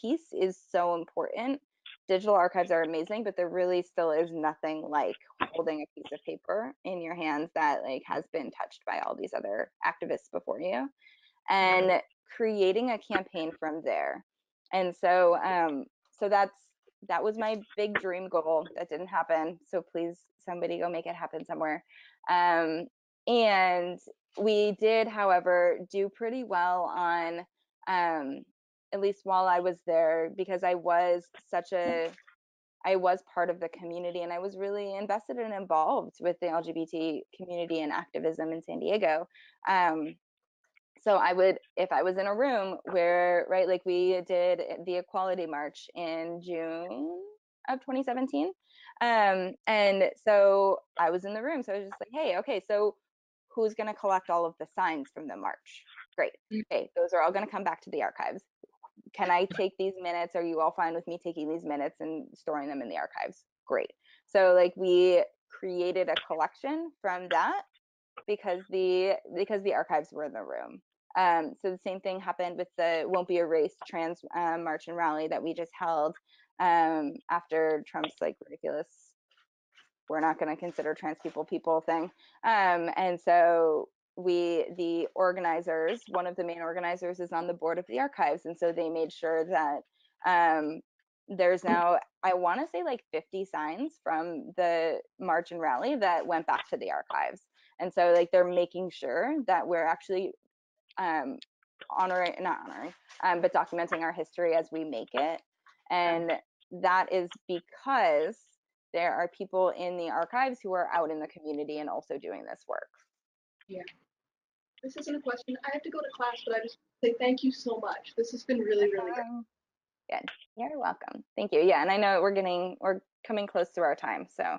piece is so important. Digital archives are amazing, but there really still is nothing like holding a piece of paper in your hands that like has been touched by all these other activists before you, and creating a campaign from there. And so that was my big dream goal. That didn't happen, so please somebody go make it happen somewhere. And we did, however, do pretty well on, at least while I was there, because I was part of the community, and I was really invested and involved with the LGBT community and activism in San Diego. So I would, if I was in a room where, right, like we did the Equality March in June of 2017. And so I was in the room. So I was just like, hey, okay, so who's going to collect all of the signs from the march? Great. Okay, those are all going to come back to the archives. Can I take these minutes? Are you all fine with me taking these minutes and storing them in the archives? Great. So like we created a collection from that because the archives were in the room. So the same thing happened with the Won't Be Erased trans march and rally that we just held after Trump's like ridiculous, we're not going to consider trans people thing. And so the organizers, one of the main organizers is on the board of the archives. And so they made sure that there's now, I want to say like 50 signs from the march and rally that went back to the archives. And so like they're making sure that we're actually but documenting our history as we make it. And that is because there are people in the archives who are out in the community and also doing this work. Yeah. This isn't a question. I have to go to class, but I just say thank you so much. This has been really, really great. Good. You're welcome. Thank you. Yeah, and I know we're coming close to our time, so.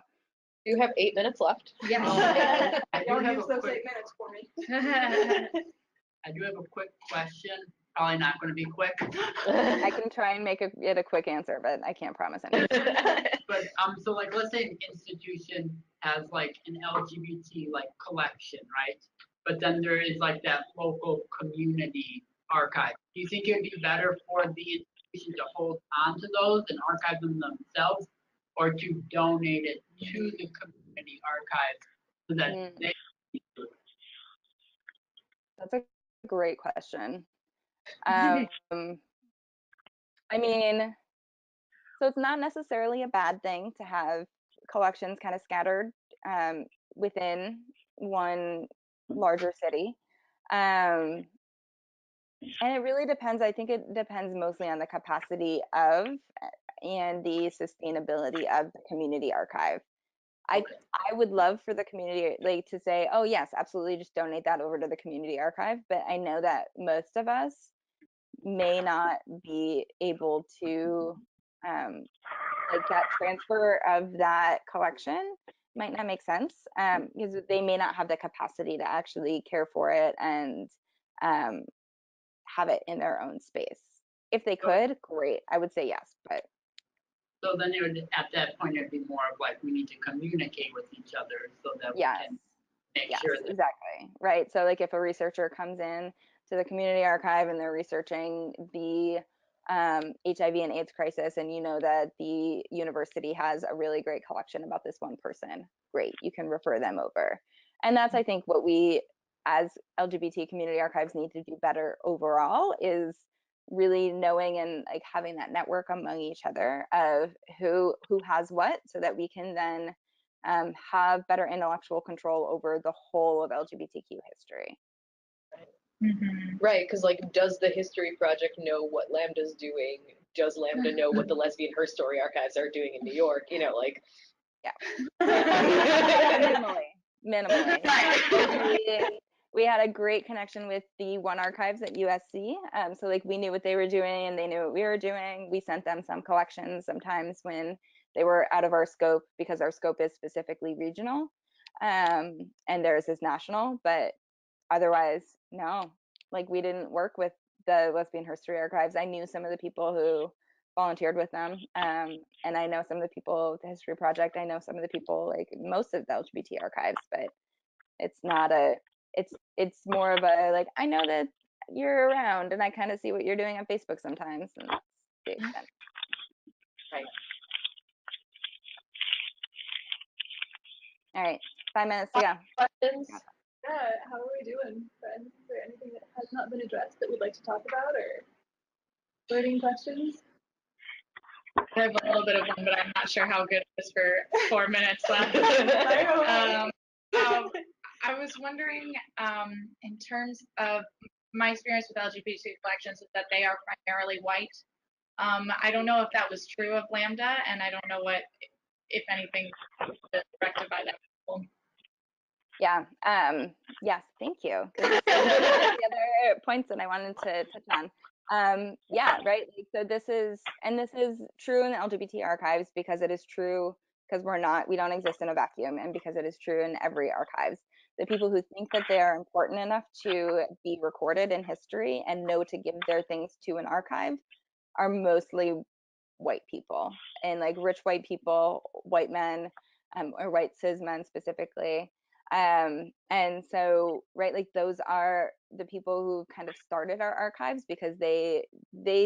You have 8 minutes left. Yeah. Y'all use those 8 minutes for me. I do have a quick question. Probably not going to be quick. I can try and make it a quick answer, but I can't promise anything. But so like let's say an institution has like an LGBT like collection, right? But then there is like that local community archive. Do you think it would be better for the institution to hold on to those and archive them themselves, or to donate it to the community archives so that they? That's a great question. I mean, so it's not necessarily a bad thing to have collections kind of scattered within one larger city. And it really depends. I think it depends mostly on the capacity of and the sustainability of the community archive. I would love for the community like to say, oh yes, absolutely, just donate that over to the community archive. But I know that most of us may not be able to like that transfer of that collection might not make sense because they may not have the capacity to actually care for it and have it in their own space. If they could, great. I would say yes, but. So then it would, at that point, it'd be more of like, we need to communicate with each other so that we can make sure that. Exactly. Right. So like if a researcher comes in to the community archive and they're researching the HIV and AIDS crisis, and you know that the university has a really great collection about this one person, great, you can refer them over. And that's, I think, what we as LGBT community archives need to do better overall is really knowing and like having that network among each other of who has what, so that we can then have better intellectual control over the whole of LGBTQ history. Right, because like, does the History Project know what Lambda's doing? Does Lambda know what the Lesbian Her Story archives are doing in New York? You know, like. Yeah. Minimally. we had a great connection with the One Archives at USC. So like we knew what they were doing and they knew what we were doing. We sent them some collections sometimes when they were out of our scope, because our scope is specifically regional, and theirs is national. But otherwise, no, like we didn't work with the Lesbian History Archives. I knew some of the people who volunteered with them, and I know some of the people with the History Project. I know some of the people, like most of the LGBT archives, but it's not a, it's more of a like, I know that you're around and I kind of see what you're doing on Facebook sometimes, and that's the extent. Right. All right, 5 minutes to go. Questions? Yeah, how are we doing, friends? Is there anything that has not been addressed that we'd like to talk about, or burning questions? I have a little bit of one, but I'm not sure how good it is for 4 minutes left. I was wondering, in terms of my experience with LGBT collections, is that they are primarily white. I don't know if that was true of Lambda, and I don't know what, if anything, to rectify that. Yeah. Yes. Thank you. 'Cause this is one of the other points that I wanted to touch on. Yeah. Right. Like, so this is true in the LGBT archives, because it is true, because we don't exist in a vacuum, and because it is true in every archives. The people who think that they are important enough to be recorded in history and know to give their things to an archive are mostly white people, and like rich white people, white men, or white cis men specifically. And so, right, like those are the people who kind of started our archives because they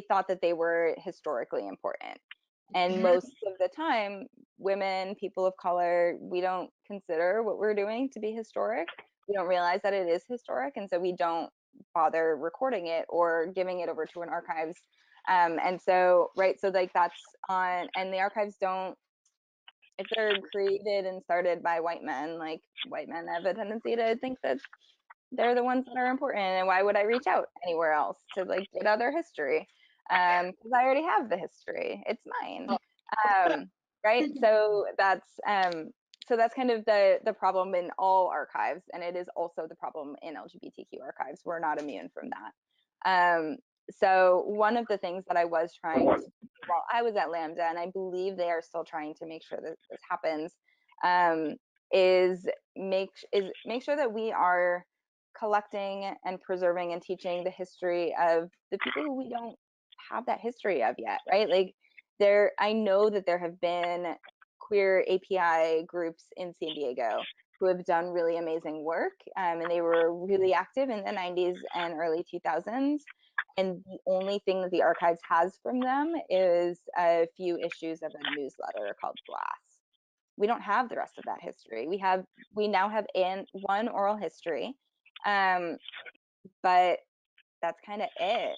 thought that they were historically important. And most of the time, women, people of color, we don't consider what we're doing to be historic. We don't realize that it is historic, and so we don't bother recording it or giving it over to an archives. And so, right, so like that's on, and the archives don't, if they're created and started by white men, like white men have a tendency to think that they're the ones that are important, and why would I reach out anywhere else to like get other history? Because I already have the history, it's mine. Right, so that's kind of the problem in all archives, and it is also the problem in LGBTQ archives. We're not immune from that. So one of the things that I was trying to do while I was at Lambda, and I believe they are still trying to make sure that this happens, is make sure that we are collecting and preserving and teaching the history of the people who we don't have that history of yet, right? Like I know that there have been queer API groups in San Diego who have done really amazing work, and they were really active in the 90s and early 2000s. And the only thing that the archives has from them is a few issues of a newsletter called Glass. We don't have the rest of that history. We now have one oral history, but that's kind of it.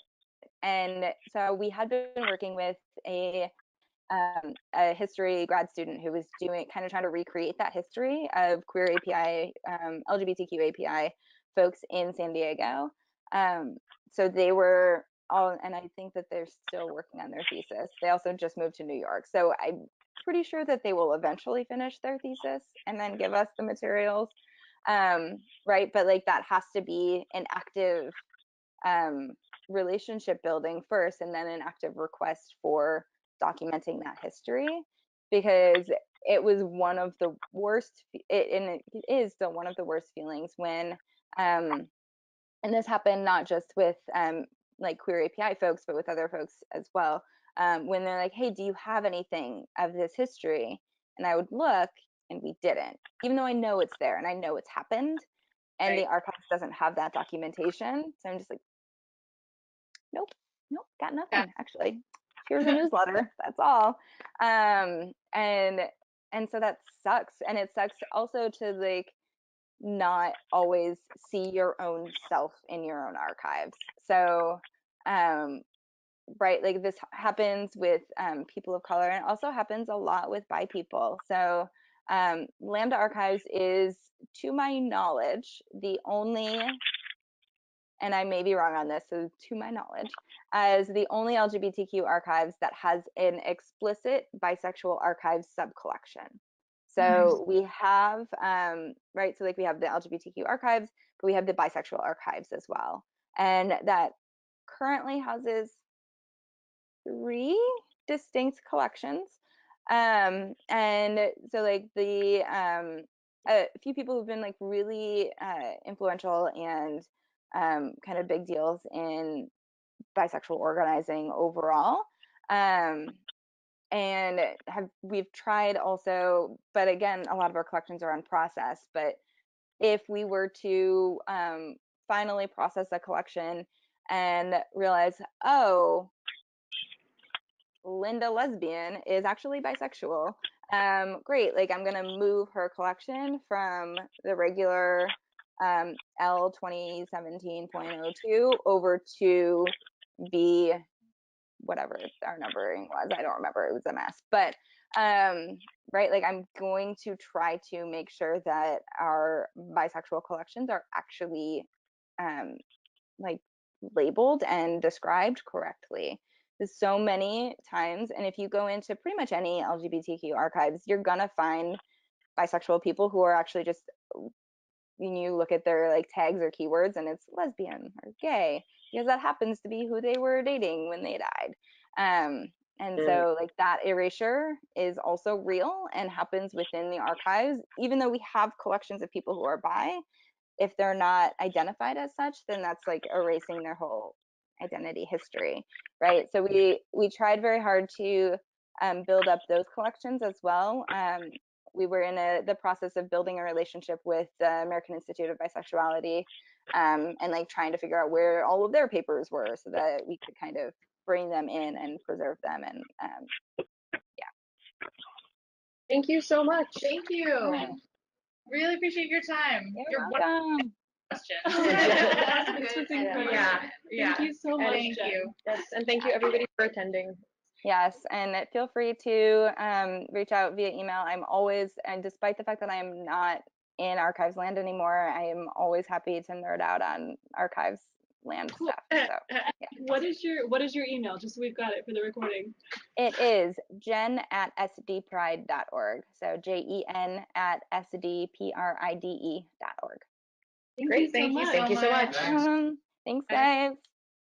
And so we had been working with a history grad student who was trying to recreate that history of queer API, LGBTQ API folks in San Diego. So they were all, and I think that they're still working on their thesis. They also just moved to New York. So I'm pretty sure that they will eventually finish their thesis and then give us the materials. Right, but like that has to be an active relationship building first, and then an active request for documenting that history, because it was one of the worst, and it is still one of the worst feelings when, and this happened not just with like queer API folks, but with other folks as well, when they're like, hey, do you have anything of this history? And I would look, and we didn't, even though I know it's there and I know it's happened, and Right. the archives doesn't have that documentation. So I'm just like, nope, got nothing actually. Here's a newsletter, that's all. And so that sucks. And it sucks also to like not always see your own self in your own archives. So right, like this happens with people of color, and it also happens a lot with bi people. So Lambda Archives is, to my knowledge, the only, and I may be wrong on this, so to my knowledge, as the only LGBTQ archives that has an explicit bisexual archives subcollection. So we have, right, so like we have the LGBTQ archives, but we have the Bisexual Archives as well. And that currently houses 3 distinct collections. And so like a few people who've been like really influential and kind of big deals in bisexual organizing overall. And we've tried also, but again, a lot of our collections are on process. But if we were to finally process a collection and realize, oh, Linda Lesbian is actually bisexual, great, like I'm gonna move her collection from the regular L 2017.02 over to B, whatever our numbering was, I don't remember, it was a mess, but right, like I'm going to try to make sure that our bisexual collections are actually like labeled and described correctly. There's so many times, and if you go into pretty much any LGBTQ archives, you're gonna find bisexual people who are actually just, when you look at their like tags or keywords, and it's lesbian or gay, because that happens to be who they were dating when they died. And so like that erasure is also real and happens within the archives. Even though we have collections of people who are bi, if they're not identified as such, then that's like erasing their whole identity history, right? So we tried very hard to build up those collections as well. We were in the process of building a relationship with the American Institute of Bisexuality, and like trying to figure out where all of their papers were so that we could kind of bring them in and preserve them. And yeah. Thank you so much. Thank you. Yeah. Really appreciate your time. You're welcome. Question. This was incredible. Yeah. Thank you so much. Thank you. Yes, and thank you everybody for attending. Yes, and feel free to reach out via email. I'm always, and despite the fact that I am not in archives land anymore, I am always happy to nerd out on archives land stuff. So yeah. What is your email? Just so we've got it for the recording. It is jen@sdpride.org. So JEN@sdpride.org. Thank Great. you so Thank much. you so much. Thanks. Thanks, guys.